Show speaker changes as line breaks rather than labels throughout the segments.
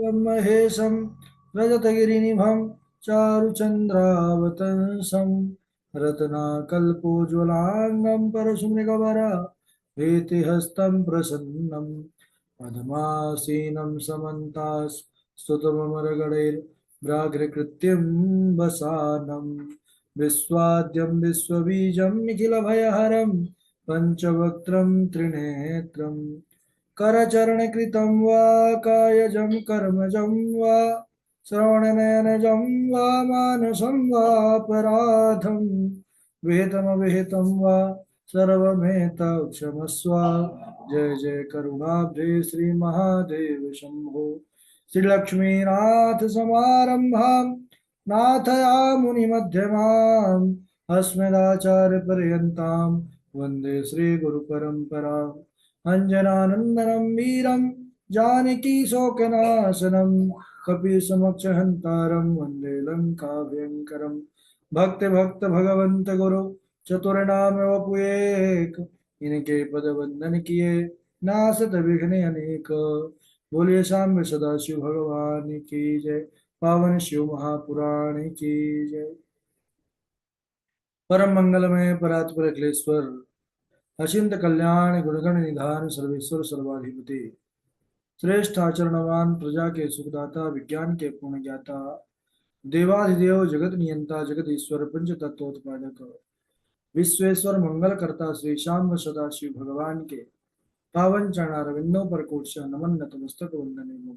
महेशं रजतगिरिनिभं चारुचन्द्रावतंसं रत्नाकल्पोज्ज्वलाङ्गं परशुमृगवरा प्रीतिहस्तं प्रसन्नं पद्मासीनं समन्तास्तुतममरगणैर्व्याघ्रकृत्यं वसानं विश्वाद्यं विश्वबीजं निखिलभयहरं पञ्चवक्त्रं त्रिनेत्रम् करचरणकृतं वा कायजं कर्मजं वा श्रवणनयनजं वा मानसं वापराधं विहितमविहितं वा सर्वमेतत् क्षमस्व। जय जय करुणाब्धे श्रीमहादेव शंभो। श्रीलक्ष्मीनाथ समारंभां नाथयामुनिमध्यमाम् अस्मदाचार्यपर्यन्तां वन्दे श्रीगुरुपरम्पराम्। अञ्जनानन्दनं वीरं जानकी शोकनाशनं कपीसमक्षहन्तारं वन्दे लङ्काभयङ्करं। भक्त भक्त भगवंत गुरु चतुर्नाम वपुएक, इनके पद वंदन किए नासत विघ्न अनेक। बोलिए शाम्य सदाशिव भगवान की जय। पावन शिव महापुराण की जय। परम मंगलमय परात्पर अखिलेश्वर अचिंत कल्याण गुणगण निधान सर्वेश्वर सर्वाधिपति श्रेष्ठ आचरणवान प्रजा के सुखदाता विज्ञान के पूर्ण ज्ञाता देवाधिदेव जगत नियंता जगत ईश्वर पंच तत्वोत्पादक विश्वेश्वर मंगल करता श्री श्याम सदाशिव भगवान के पावन चरणारविंदों पर कोटशा नमन नतमस्तक वंदने।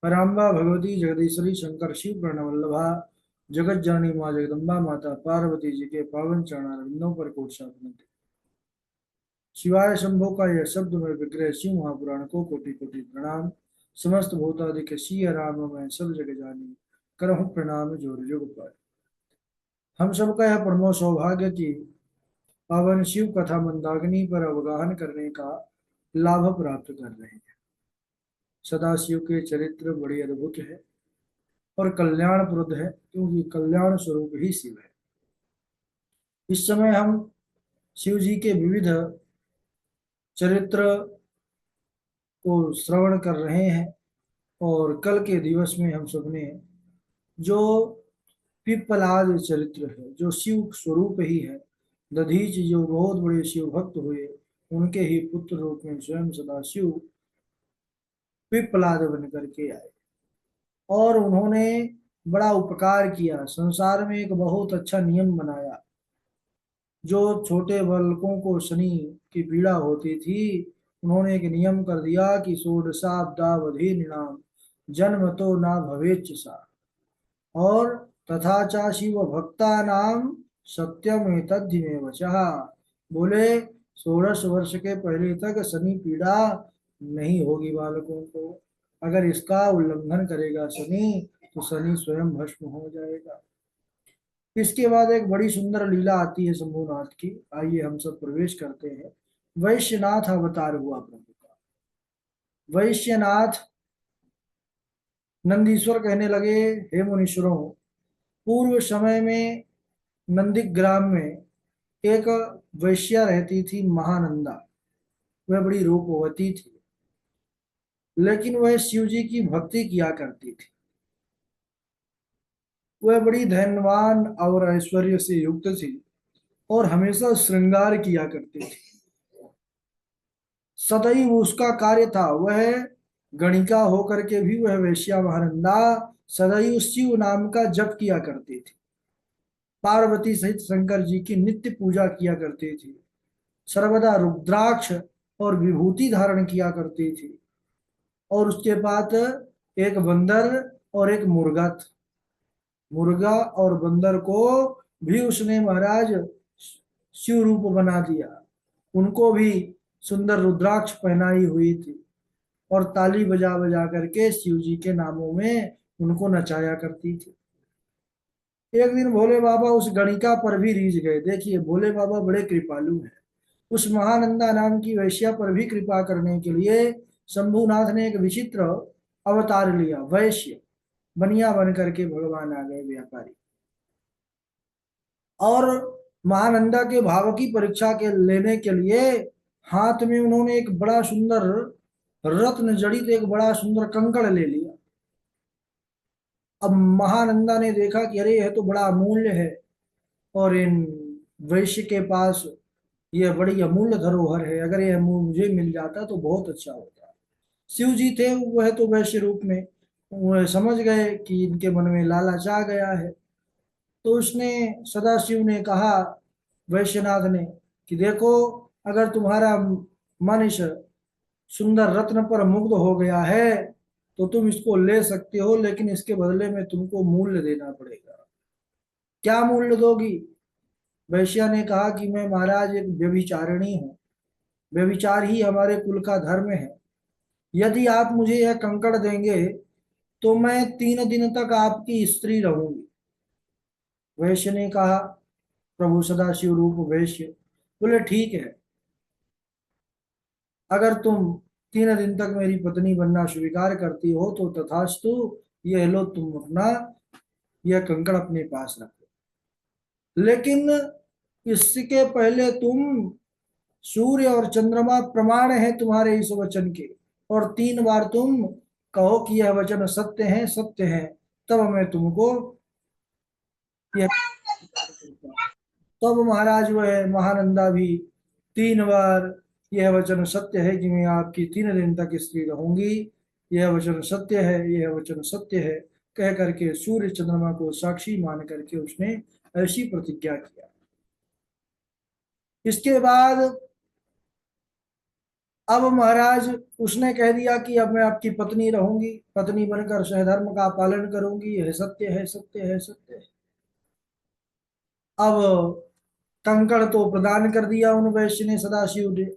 पराम्बा भगवती जगदीश्वरी शंकर शिव प्रणवल्लभा जगत जननी माँ जगदम्बा माता पार्वती जी के पावन चरणारविंदों पर कोटशा विनती। शिवाय शंभो का यह शब्द में विग्रह शिव महापुराण को कोटि कोटि प्रणाम। समस्त भूतादिक शीय राम में सब जग जानी करहु प्रणाम जोर जुग पाए। हम सबका यह परमो सौभाग्य की पावन शिव कथा मंदाकिनी पर अवगाहन करने का लाभ प्राप्त कर रहे हैं। सदाशिव के चरित्र बड़े अद्भुत है और कल्याणप्रद है, क्योंकि कल्याण स्वरूप ही शिव है। इस समय हम शिव जी के विविध चरित्र को श्रवण कर रहे हैं और कल के दिवस में हम सबने जो पिप्पलाद चरित्र है, जो शिव स्वरूप ही है, दधीच जो बहुत बड़े शिव भक्त हुए, उनके ही पुत्र रूप में स्वयं सदाशिव पिप्पलाद बन करके आए और उन्होंने बड़ा उपकार किया। संसार में एक बहुत अच्छा नियम बनाया। जो छोटे बालकों को शनि की पीड़ा होती थी, उन्होंने एक नियम कर दिया कि षोडशाब्दावधि निणाम जन्म तो ना भवेच्च सा, और तथा चा शिव भक्ता नाम सत्यम एतद्धि वचः। बोले 16 वर्ष के पहले तक शनि पीड़ा नहीं होगी बालकों को। अगर इसका उल्लंघन करेगा शनि, तो शनि स्वयं भस्म हो जाएगा। इसके बाद एक बड़ी सुंदर लीला आती है शंभुनाथ की। आइए हम सब प्रवेश करते हैं। वैश्यनाथ अवतार हुआ प्रभु का। वैश्यनाथ नंदीश्वर कहने लगे, हे मुनीश्वरों, पूर्व समय में नंदीग्राम में एक वैश्या रहती थी महानंदा। वह बड़ी रूपवती थी, लेकिन वह शिव जी की भक्ति किया करती थी। वह बड़ी धनवान और ऐश्वर्य से युक्त थी और हमेशा श्रृंगार किया करती थी। सदैव उसका कार्य था, वह गणिका होकर के भी वह वैश्या महानंदा सदैव शिव नाम का जप किया करती थी। पार्वती सहित शंकर जी की नित्य पूजा किया करती थी। सर्वदा रुद्राक्ष और विभूति धारण किया करती थी। और उसके बाद एक बंदर और एक मुर्गा था। मुर्गा और बंदर को भी उसने महाराज शिव रूप बना दिया। उनको भी सुंदर रुद्राक्ष पहनाई हुई थी और ताली बजा बजा करके शिव जी के नामों में उनको नचाया करती थी। एक दिन भोले बाबा उस गणिका पर भी रीझ गए। देखिए, भोले बाबा बड़े कृपालु हैं। उस महानंदा नाम की वैश्या पर भी कृपा करने के लिए शंभुनाथ ने एक विचित्र अवतार लिया। वैश्य बनिया बन करके भगवान आ गए, व्यापारी। और महानंदा के भाव की परीक्षा के लेने के लिए हाथ में उन्होंने एक बड़ा सुंदर रत्न जड़ित एक बड़ा सुंदर कंकड़ ले लिया। अब महानंदा ने देखा कि अरे यह तो बड़ा अमूल्य है, और इन वैश्य के पास यह बड़ी अमूल्य धरोहर है, अगर यह मुझे मिल जाता तो बहुत अच्छा होता। शिव जी थे वह तो वैश्य रूप में, वह समझ गए कि इनके मन में लालच आ गया है। तो उसने, सदाशिव ने कहा वैश्यनाथ ने कि देखो, अगर तुम्हारा मन इस सुंदर रत्न पर मुग्ध हो गया है तो तुम इसको ले सकते हो, लेकिन इसके बदले में तुमको मूल्य देना पड़ेगा। क्या मूल्य दोगी? वैश्या ने कहा कि मैं महाराज एक व्यभिचारिणी हूँ, व्यभिचार ही हमारे कुल का धर्म है। यदि आप मुझे यह कंकड़ देंगे तो मैं 3 दिन तक आपकी स्त्री रहूंगी। वैश्य ने कहा, प्रभु सदाशिव रूप वैश्य बोले, ठीक है, अगर तुम 3 दिन तक मेरी पत्नी बनना स्वीकार करती हो तो तथास्तु, यह लो, तुम अपना यह कंकड़ अपने पास रखो, लेकिन इसके पहले तुम, सूर्य और चंद्रमा प्रमाण है तुम्हारे इस वचन के, और 3 बार तुम कहो कि यह वचन सत्य है, सत्य है, तब मैं तुमको यह। तब महाराज वह महानंदा भी 3 बार, यह वचन सत्य है कि मैं आपकी 3 दिन तक स्त्री रहूंगी, यह वचन सत्य है, यह वचन सत्य है, कह करके सूर्य चंद्रमा को साक्षी मान करके उसने ऐसी प्रतिज्ञा किया। इसके बाद अब महाराज, उसने कह दिया कि अब मैं आपकी पत्नी रहूंगी, पत्नी बनकर सहधर्म का पालन करूंगी, यह सत्य है, सत्य है, सत्य है। अब कंकड़ तो प्रदान कर दिया उन वैश्य ने, सदाशिव ने,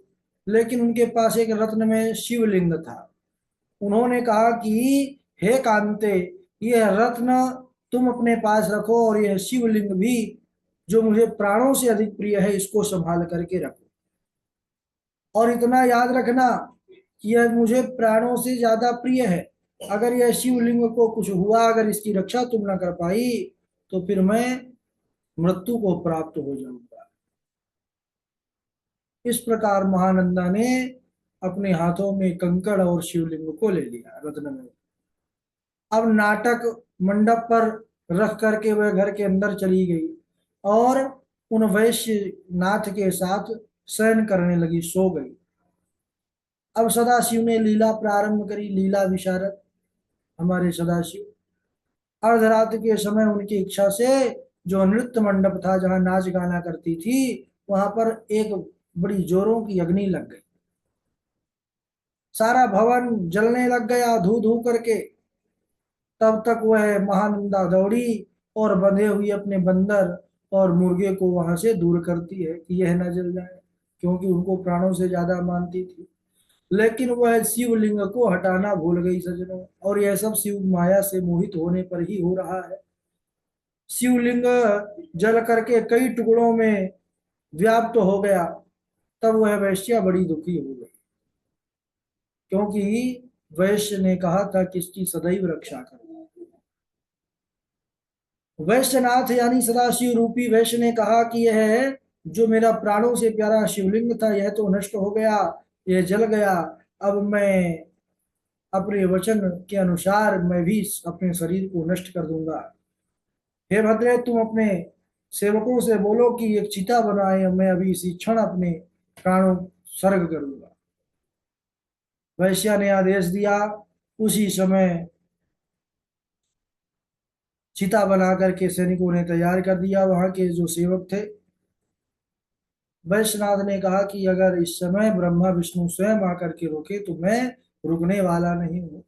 लेकिन उनके पास एक रत्न में शिवलिंग था। उन्होंने कहा कि हे कांते, यह रत्न तुम अपने पास रखो, और यह शिवलिंग भी जो मुझे प्राणों से अधिक प्रिय है, इसको संभाल करके रखो, और इतना याद रखना कि यह मुझे प्राणों से ज्यादा प्रिय है। अगर यह शिवलिंग को कुछ हुआ, अगर इसकी रक्षा तुम न कर पाई तो फिर मैं मृत्यु को प्राप्त हो जाऊंगा। इस प्रकार महानंदा ने अपने हाथों में कंकड़ और शिवलिंग को ले लिया रत्न में। अब नाटक मंडप पर रख करके वह घर के अंदर चली गई और उन वैश्य नाथ के साथ शयन करने लगी, सो गई। अब सदाशिव ने लीला प्रारंभ करी, लीला विशारद हमारे सदाशिव। अर्धरात्रि के समय उनकी इच्छा से जो नृत्य मंडप था जहां नाच गाना करती थी, वहां पर एक बड़ी जोरों की अग्नि लग गई। सारा भवन जलने लग गया धू धू करके। तब तक वह महानंदा दौड़ी और बंधे हुई अपने बंदर और मुर्गे को वहां से दूर करती है कि यह न जल जाए, क्योंकि उनको प्राणों से ज्यादा मानती थी। लेकिन वह शिवलिंग को हटाना भूल गई सजनों, और यह सब शिव माया से मोहित होने पर ही हो रहा है। शिवलिंग जल करके कई टुकड़ों में व्याप्त हो गया। तब वह वैश्या बड़ी दुखी हो गई, क्योंकि वैश्य ने कहा था कि इसकी सदैव रक्षा करना। वैश्यनाथ यानी सदाशिव रूपी वैश्य ने कहा कि यह जो मेरा प्राणों से प्यारा शिवलिंग था, यह तो नष्ट हो गया, यह जल गया। अब मैं अपने वचन के अनुसार मैं भी अपने शरीर को नष्ट कर दूंगा। हे भद्रे, तुम अपने सेवकों से बोलो कि एक चिता बनाए, मैं अभी इसी क्षण अपने प्राणों सर्ग करूंगा। वैश्या ने आदेश दिया। उसी समय चिता बना करके सैनिकों ने तैयार कर दिया। वहां के जो सेवक थे, वैश्यनाथ ने कहा कि अगर इस समय ब्रह्मा विष्णु स्वयं आकर के रोके तो मैं रुकने वाला नहीं हूं।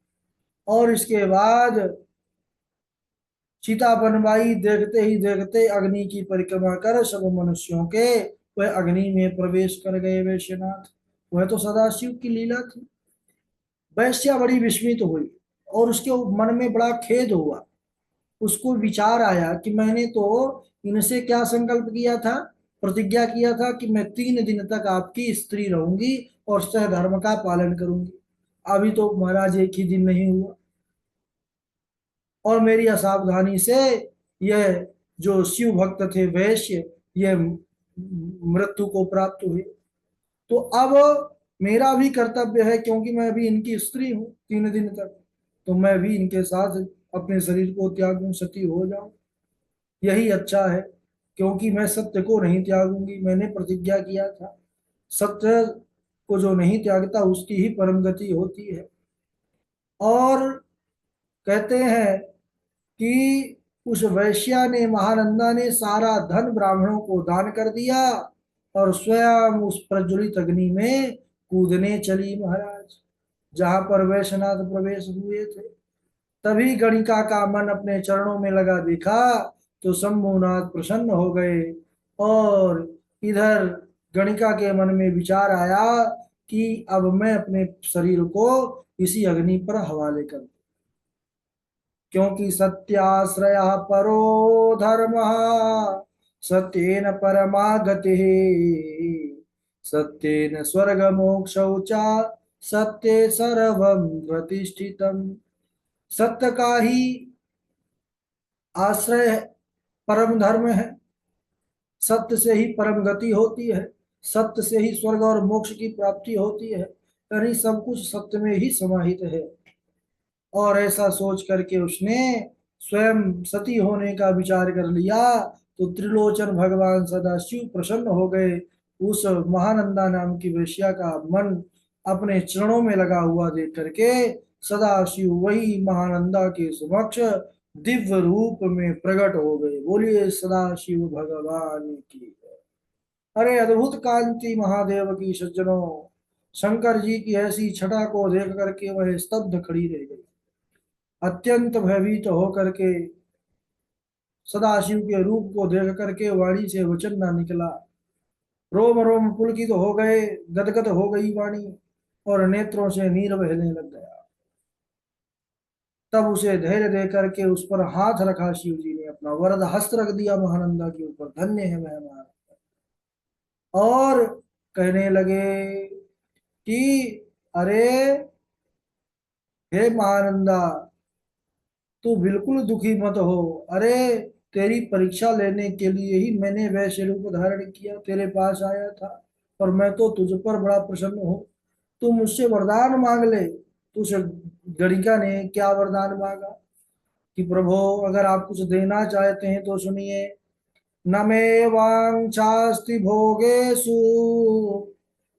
और इसके बाद चिता बनवाई। देखते ही देखते अग्नि की परिक्रमा कर सब मनुष्यों के वह अग्नि में प्रवेश कर गए वैश्यनाथ। वह तो सदाशिव की लीला थी। वैश्या बड़ी विस्मित हुई और उसके मन में बड़ा खेद हुआ। उसको विचार आया कि मैंने तो इनसे क्या संकल्प किया था, प्रतिज्ञा किया था कि मैं 3 दिन तक आपकी स्त्री रहूंगी और सहधर्म का पालन करूंगी। अभी तो महाराज 1 ही दिन नहीं हुआ, और मेरी असावधानी से यह जो शिव भक्त थे वैश्य, यह मृत्यु को प्राप्त हुए। तो अब मेरा भी कर्तव्य है, क्योंकि मैं भी इनकी स्त्री हूँ 3 दिन तक, तो मैं भी इनके साथ अपने शरीर को त्यागूं, सती हो जाऊं, यही अच्छा है। क्योंकि मैं सत्य को नहीं त्यागूंगी, मैंने प्रतिज्ञा किया था, सत्य को जो नहीं त्यागता उसकी ही परम गति होती है। और कहते हैं कि उस वैश्या ने, महानंदा ने सारा धन ब्राह्मणों को दान कर दिया और स्वयं उस प्रज्वलित अग्नि में कूदने चली महाराज, जहां पर वैश्यनाथ प्रवेश हुए थे। तभी गणिका का मन अपने चरणों में लगा, देखा तो शंभुनाथ प्रसन्न हो गए। और इधर गणिका के मन में विचार आया कि अब मैं अपने शरीर को इसी अग्नि पर हवाले कर दूं, क्योंकि सत्याश्रय परो धर्म, सत्येन परमागति, सत्येन स्वर्ग मोक्ष च, सत्य सर्वं प्रतिष्ठितम्। सत्य का ही आश्रय परम धर्म है, सत्य से ही परम गति होती है, सत्य से ही स्वर्ग और मोक्ष की प्राप्ति होती है, यानी सब कुछ सत्य में ही समाहित है। और ऐसा सोच करके उसने स्वयं सती होने का विचार कर लिया। तो त्रिलोचन भगवान सदाशिव प्रसन्न हो गए। उस महानंदा नाम की वेश्या का मन अपने चरणों में लगा हुआ देख करके सदाशिव वही महानंदा के समक्ष दिव्य रूप में प्रकट हो गए। बोलिए सदाशिव भगवान की। अरे अद्भुत कांति महादेव की सज्जनों, शंकर जी की ऐसी छटा को देख करके वह स्तब्ध खड़ी रह गई। अत्यंत भयभीत होकर के सदाशिव के रूप को देख करके वाणी से वचन ना निकला। रोम रोम पुलकित हो गए, गदगद हो गई वाणी, और नेत्रों से नीर बहने लग गया। तब उसे धैर्य दे करके उस पर हाथ रखा शिव जी ने, अपना वरद हस्त रख दिया महानंदा के ऊपर, धन्य है मैं। और कहने लगे कि अरे हे महानंदा, तू बिल्कुल दुखी मत हो। अरे तेरी परीक्षा लेने के लिए ही मैंने वैश्य रूप धारण किया, तेरे पास आया था, और मैं तो तुझ पर बड़ा प्रसन्न हूँ। तू मुझसे वरदान मांग ले। तो उस गणिका ने क्या वरदान मांगा कि प्रभु, अगर आप कुछ देना चाहते हैं तो सुनिए। न मे वाञ्छास्ति भोगेषु,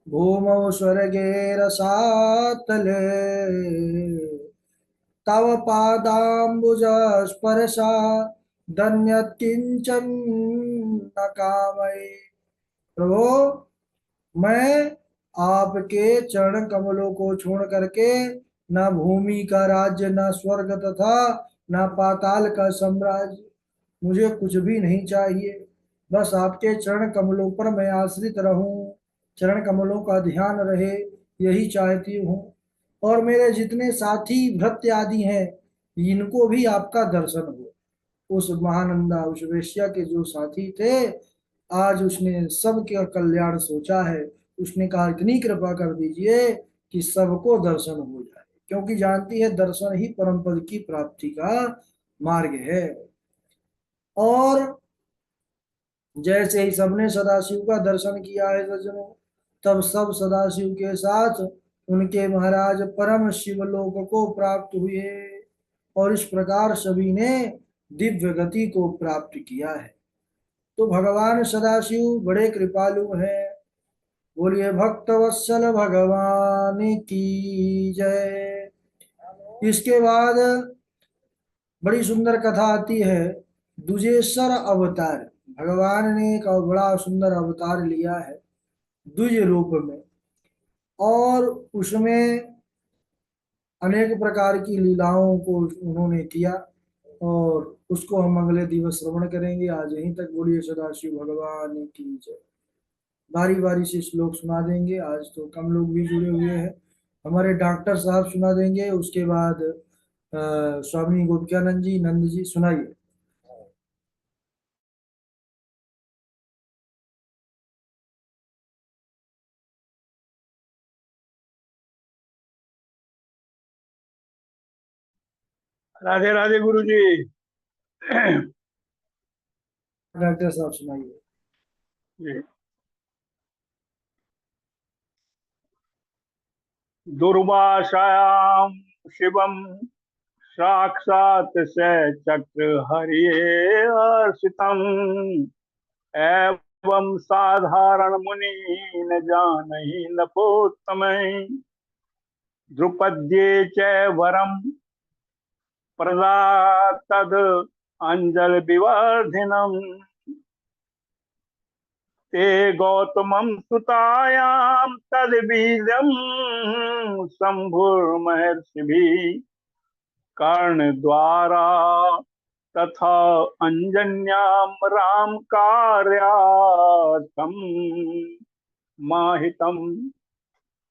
भूमौ स्वर्गे रसातले, तव पादाम्बुजस्पर्शा दन्यत् किंचन न कामये। प्रभु, मैं आपके चरण कमलों को छोड़ करके न भूमि का राज्य, न स्वर्ग तथा न पाताल का साम्राज्य, मुझे कुछ भी नहीं चाहिए। बस आपके चरण कमलों पर मैं आश्रित रहूं, चरण कमलों का ध्यान रहे, यही चाहती हूँ। और मेरे जितने साथी भृत्य आदि हैं, इनको भी आपका दर्शन हो। उस महानंदा, उस वेश्या के जो साथी थे, आज उसने सबके कल्याण सोचा है। उसने कहा इतनी कृपा कर दीजिए कि सबको दर्शन हो जाए, क्योंकि जानती है दर्शन ही परम पद की प्राप्ति का मार्ग है। और जैसे ही सबने सदाशिव का दर्शन किया है सज्जनों, तब सब सदाशिव के साथ उनके महाराज परम शिवलोक को प्राप्त हुए, और इस प्रकार सभी ने दिव्य गति को प्राप्त किया है। तो भगवान सदाशिव बड़े कृपालु हैं। बोलिए भक्त वत्सल भगवान की जय। इसके बाद बड़ी सुंदर कथा आती है, दुजेश्वर अवतार। भगवान ने एक बड़ा सुंदर अवतार लिया है द्विज रूप में, और उसमें अनेक प्रकार की लीलाओं को उन्होंने किया, और उसको हम अगले दिवस श्रवण करेंगे। आज यहीं तक। बोलिए सदाशिव भगवान की जय। बारी बारी से श्लोक सुना देंगे, आज तो कम लोग भी जुड़े हुए हैं। हमारे डॉक्टर साहब सुना देंगे, उसके बाद स्वामी गोपिकानंद जी, नंद जी, सुनाइए।
राधे राधे गुरु जी।
डॉक्टर साहब सुनाइए।
दुर्वासायां शिवम साक्षात् स चक्र हरिये हर्षितम् एवं साधारण मुनि न जानहि नपोत्तमै द्रुपद्ये च वरम प्रदातद अंजल विवर्धिनम् ते गौतमं सुतायां तद्बीजं शंभुर्महर्षिभिः कर्णद्वारा तथा अंजन्यां राम कार्यार्थम माहितम।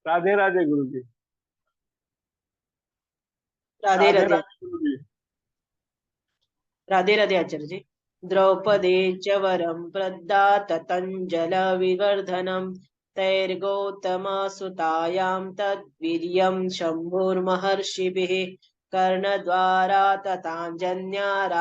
राधे राधे गुरु जी।
राधे
राधे
राधे।
राधे गुरु जी।
राधे राधे आचार्य जी। द्रौपदे च वरं प्रदाततञ्जल विवर्धनम् तैर्गौतमसुतायां तद्वीर्यं शम्भुर्महर्षिभिः कर्णद्वारा तथाञ्जन्या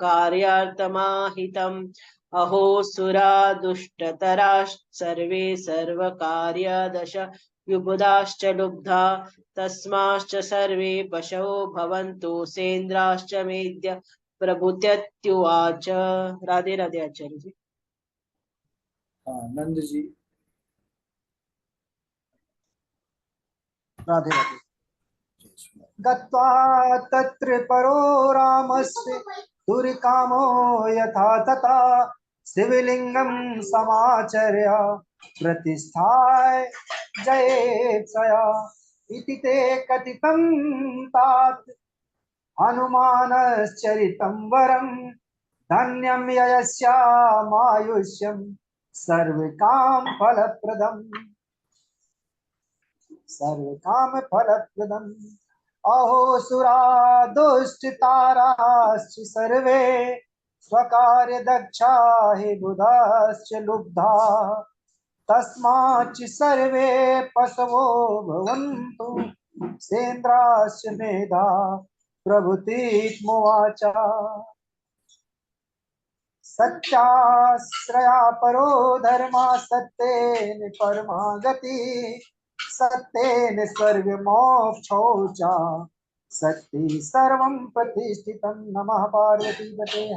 कार्यार्थमाहितम् अहो सुरा दुष्टतराः सर्वे सर्वकार्यदश युबुधाश्च लुब्धा तस्माश्च सर्वे पशवो भवन्तु सेन्द्राश्च मेद्य प्रभुत्यत्युवाच। राधे राधे आचार्य जी।
हाँ नंद जी।
राधे राधे। गत्वा तत्र परो रामस्य दुर्कामो यथा तथा शिवलिंगं समाचर्य प्रतिष्ठाय जयेत्सया इति ते कथितं तात हनुमानश्चरितं वरं धन्यं यस्यामायुष्यं सर्वकाम फलप्रदम् अहो सुरा दुष्टताराश्च सर्वे स्वकार्यदक्षा हि बुधाश्च लुब्धा तस्माच्च सर्वे पशवो भवन्तु सेन्द्राश्च मेधा प्रभुतीत्मुवाच। सत्याश्रया परो धर्मा सत्येन परमा गति सत्येन सर्वमोक्षौ च सत्ये सर्वं प्रतिष्ठितं। नमः पार्वतीपते।